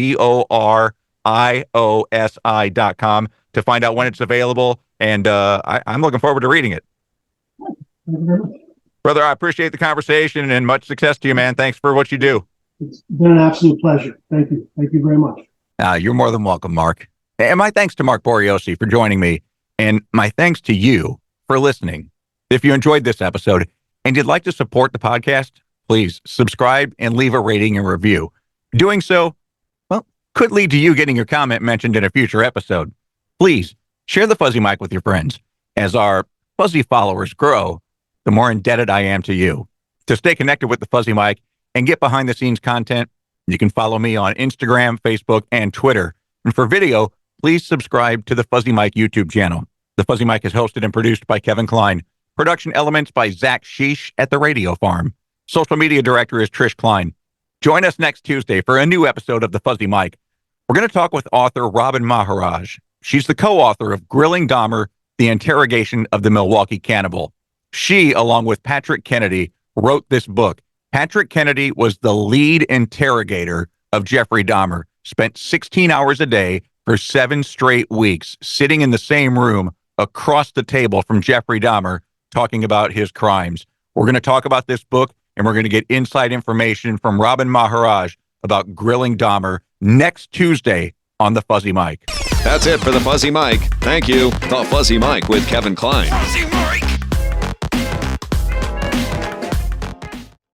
BORIOSI.com, to find out when it's available. And I'm looking forward to reading it. Thank you very much. Brother, I appreciate the conversation and much success to you, man. Thanks for what you do. It's been an absolute pleasure. Thank you. Thank you very much. You're more than welcome, Mark. And my thanks to Marc Boriosi for joining me. And my thanks to you for listening. If you enjoyed this episode and you'd like to support the podcast, please subscribe and leave a rating and review. Doing so, well, could lead to you getting your comment mentioned in a future episode. Please share the Fuzzy Mike with your friends. As our Fuzzy followers grow, the more indebted I am to you. To stay connected with the Fuzzy Mike and get behind the scenes content, you can follow me on Instagram, Facebook, and Twitter. And for video, please subscribe to the Fuzzy Mike YouTube channel. The Fuzzy Mike is hosted and produced by Kevin Klein. Production elements by Zach Sheesh at the Radio Farm. Social media director is Trish Klein. Join us next Tuesday for a new episode of the Fuzzy Mike. We're going to talk with author Robin Maharaj. She's the co-author of Grilling Dahmer, The Interrogation of the Milwaukee Cannibal. She, along with Patrick Kennedy, wrote this book. Patrick Kennedy was the lead interrogator of Jeffrey Dahmer, spent 16 hours a day for 7 straight weeks, sitting in the same room across the table from Jeffrey Dahmer, talking about his crimes. We're going to talk about this book, and we're going to get inside information from Robin Maharaj about Grilling Dahmer next Tuesday on the Fuzzy Mike. That's it for the Fuzzy Mike. Thank you. The Fuzzy Mike with Kevin Klein. Fuzzy Mike.